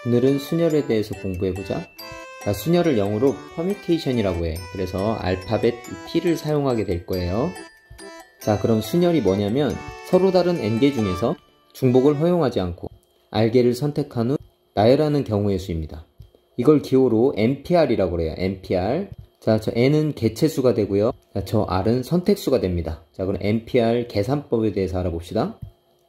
오늘은 순열에 대해서 공부해보자. 자, 순열을 영어로 퍼뮤테이션이라고 해. 그래서 알파벳 P를 사용하게 될 거예요. 자, 그럼 순열이 뭐냐면 서로 다른 n개 중에서 중복을 허용하지 않고 r개를 선택한 후 나열하는 경우의 수입니다. 이걸 기호로 NPR이라고 그래요. NPR. 자, 저 n은 개체수가 되고요. 자, 저 r은 선택수가 됩니다. 자, 그럼 NPR 계산법에 대해서 알아봅시다.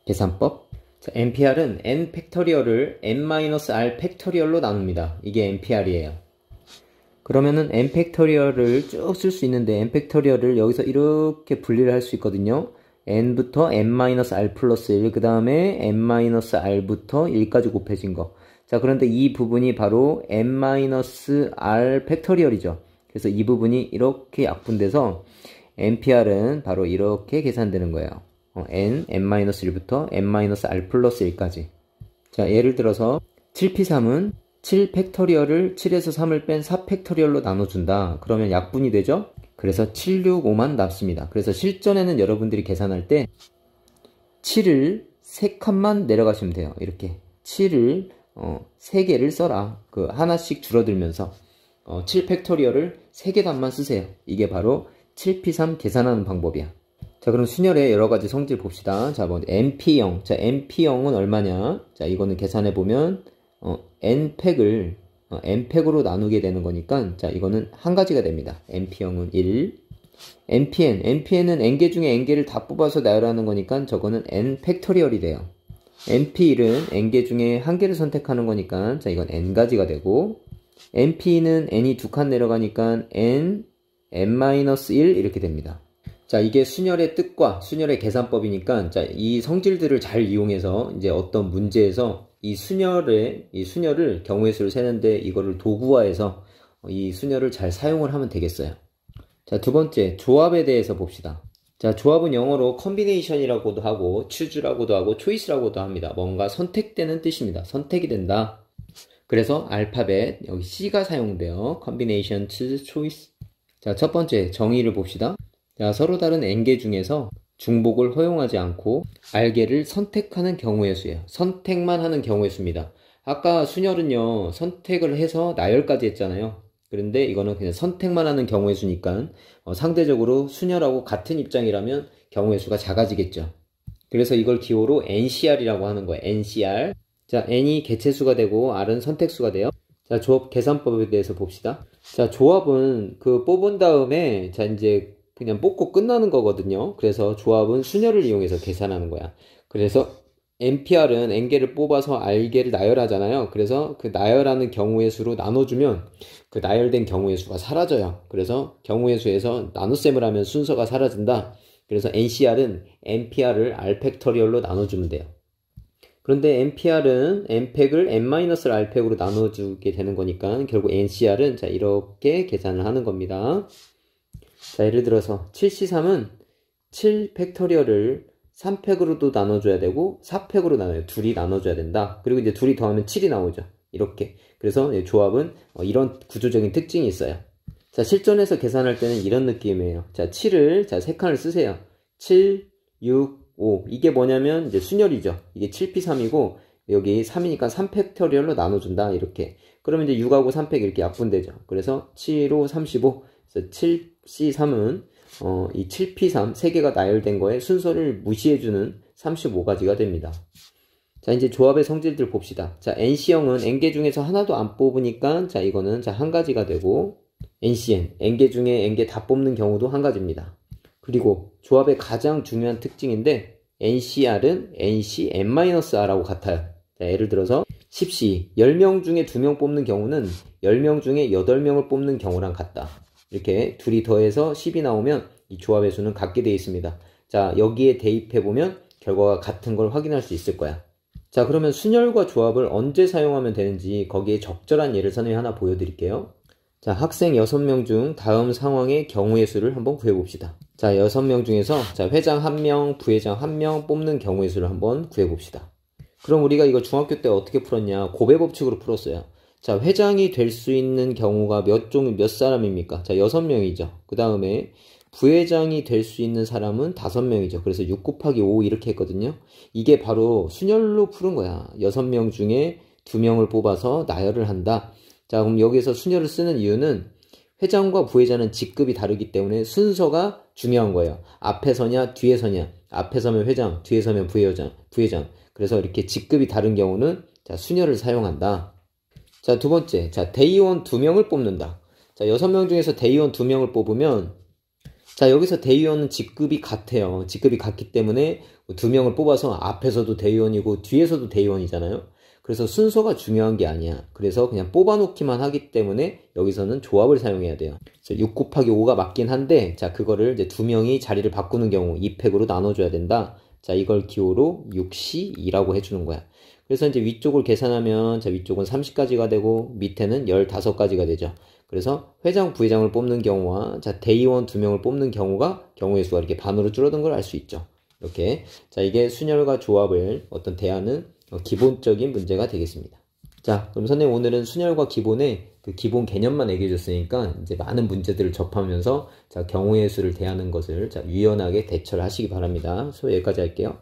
계산법. 자, NPR은 n 팩토리얼을 n-r 팩토리얼로 나눕니다. 이게 NPR이에요. 그러면은 n 팩토리얼을 쭉 쓸 수 있는데 n 팩토리얼을 여기서 이렇게 분리를 할 수 있거든요. n부터 n-r 플러스 1, 그 다음에 n-r부터 1까지 곱해진 거. 자, 그런데 이 부분이 바로 n-r 팩토리얼이죠. 그래서 이 부분이 이렇게 약분돼서 NPR은 바로 이렇게 계산되는 거예요. n-1부터 n-r 플러스 1까지. 자, 예를 들어서 7p3은 7 팩토리얼을 7에서 3을 뺀 4 팩토리얼로 나눠준다. 그러면 약분이 되죠? 그래서 765만 남습니다. 그래서 실전에는 여러분들이 계산할 때 7을 3칸만 내려가시면 돼요. 이렇게 7을 3개를 써라. 그 하나씩 줄어들면서 7 팩토리얼을 3계단만 쓰세요. 이게 바로 7p3 계산하는 방법이야. 자, 그럼 순열의 여러가지 성질 봅시다. 자, 먼저 NP0. 자, NP0은 얼마냐? 자, 이거는 계산해보면 n팩을 n팩으로 나누게 되는 거니까, 자, 이거는 한 가지가 됩니다. NP0은 1. NPN은 n개 중에 n개를 다 뽑아서 나열하는 거니까 저거는 n 팩토리얼이 돼요. NP1은 n개 중에 한 개를 선택하는 거니까, 자, 이건 n가지가 되고, NP는 n이 2칸 내려가니까 n-1 이렇게 됩니다. 자, 이게 순열의 뜻과 순열의 계산법이니까, 자, 이 성질들을 잘 이용해서 이제 어떤 문제에서 이 순열을 경우의 수를 세는데 이거를 도구화해서 이 순열을 잘 사용을 하면 되겠어요. 자, 두 번째, 조합에 대해서 봅시다. 자, 조합은 영어로 combination이라고도 하고 choose라고도 하고 choice라고도 합니다. 뭔가 선택되는 뜻입니다. 선택이 된다. 그래서 알파벳 여기 C가 사용돼요. combination, choose, choice. 자, 첫 번째 정의를 봅시다. 자, 서로 다른 n개 중에서 중복을 허용하지 않고 r개를 선택하는 경우의 수예요. 선택만 하는 경우의 수입니다. 아까 순열은요, 선택을 해서 나열까지 했잖아요. 그런데 이거는 그냥 선택만 하는 경우의 수니까 상대적으로 순열하고 같은 입장이라면 경우의 수가 작아지겠죠. 그래서 이걸 기호로 NCR이라고 하는 거예요. NCR. 자, n이 개체수가 되고 r은 선택수가 돼요. 자, 조합 계산법에 대해서 봅시다. 자, 조합은 그 뽑은 다음에 자, 이제 그냥 뽑고 끝나는 거거든요. 그래서 조합은 순열을 이용해서 계산하는 거야. 그래서 NPR은 n개를 뽑아서 r개를 나열하잖아요. 그래서 그 나열하는 경우의 수로 나눠주면 그 나열된 경우의 수가 사라져요. 그래서 경우의 수에서 나눗셈을 하면 순서가 사라진다. 그래서 NCR은 NPR을 R 팩토리얼로 나눠주면 돼요. 그런데 NPR은 n팩을 n-r 팩으로 나눠주게 되는 거니까 결국 NCR은 자, 이렇게 계산을 하는 겁니다. 자, 예를 들어서 7C3은 7 팩토리얼을 3팩으로도 나눠줘야 되고 4팩으로 나눠요. 둘이 나눠줘야 된다. 그리고 이제 둘이 더하면 7이 나오죠. 이렇게. 그래서 조합은 이런 구조적인 특징이 있어요. 자, 실전에서 계산할 때는 이런 느낌이에요. 자, 7을 자, 3칸을 쓰세요. 7, 6, 5. 이게 뭐냐면 이제 순열이죠. 이게 7p3이고 여기 3이니까 3팩토리얼로 나눠준다. 이렇게. 그러면 이제 6하고 3팩 이렇게 약분되죠. 그래서 7, 5, 35. 그래서 7C3은 이 7P3 3개가 나열된 거에 순서를 무시해주는 35가지가 됩니다. 자, 이제 조합의 성질들 봅시다. 자, NC형은 n개 중에서 하나도 안 뽑으니까 자, 이거는 자, 한 가지가 되고, NCN, n개 중에 n개 다 뽑는 경우도 한 가지입니다. 그리고 조합의 가장 중요한 특징인데 NCR은 NC n-r하고 같아요. 자, 예를 들어서 10C, 10명 중에 2명 뽑는 경우는 10명 중에 8명을 뽑는 경우랑 같다. 이렇게 둘이 더해서 10이 나오면 이 조합의 수는 같게 되어 있습니다. 자, 여기에 대입해보면 결과가 같은 걸 확인할 수 있을 거야. 자, 그러면 순열과 조합을 언제 사용하면 되는지 거기에 적절한 예를 선생님이 하나 보여드릴게요. 자, 학생 6명 중 다음 상황의 경우의 수를 한번 구해봅시다. 자, 6명 중에서 자, 회장 1명, 부회장 1명 뽑는 경우의 수를 한번 구해봅시다. 그럼 우리가 이거 중학교 때 어떻게 풀었냐? 곱의 법칙으로 풀었어요. 자, 회장이 될 수 있는 경우가 몇 사람입니까? 자, 6명이죠. 그 다음에 부회장이 될 수 있는 사람은 5명이죠. 그래서 6 곱하기 5 이렇게 했거든요. 이게 바로 순열로 푸른 거야. 6명 중에 2명을 뽑아서 나열을 한다. 자, 그럼 여기서 순열을 쓰는 이유는 회장과 부회장은 직급이 다르기 때문에 순서가 중요한 거예요. 앞에 서냐, 뒤에 서냐. 앞에 서면 회장, 뒤에 서면 부회장. 그래서 이렇게 직급이 다른 경우는 자, 순열을 사용한다. 자, 두 번째. 자, 대의원 2명을 뽑는다. 자, 6명 중에서 대의원 2명을 뽑으면 자, 여기서 대의원은 직급이 같아요. 직급이 같기 때문에 2명을 뽑아서 앞에서도 대의원이고 뒤에서도 대의원이잖아요. 그래서 순서가 중요한 게 아니야. 그래서 그냥 뽑아놓기만 하기 때문에 여기서는 조합을 사용해야 돼요. 그래서 6 곱하기 5가 맞긴 한데, 자, 그거를 이제 2명이 자리를 바꾸는 경우 2팩으로 나눠줘야 된다. 자, 이걸 기호로 6C2라고 해주는 거야. 그래서 이제 위쪽을 계산하면, 자, 위쪽은 30까지가 되고, 밑에는 15까지가 되죠. 그래서 회장, 부회장을 뽑는 경우와, 자, 대의원 2명을 뽑는 경우의 수가 이렇게 반으로 줄어든 걸 알 수 있죠. 이렇게. 자, 이게 순열과 조합을 어떤 대하는 기본적인 문제가 되겠습니다. 자, 그럼 선생님 오늘은 순열과 기본의 그 기본 개념만 얘기해 줬으니까 이제 많은 문제들을 접하면서 자, 경우의 수를 대하는 것을 자, 유연하게 대처를 하시기 바랍니다. 여기까지 할게요.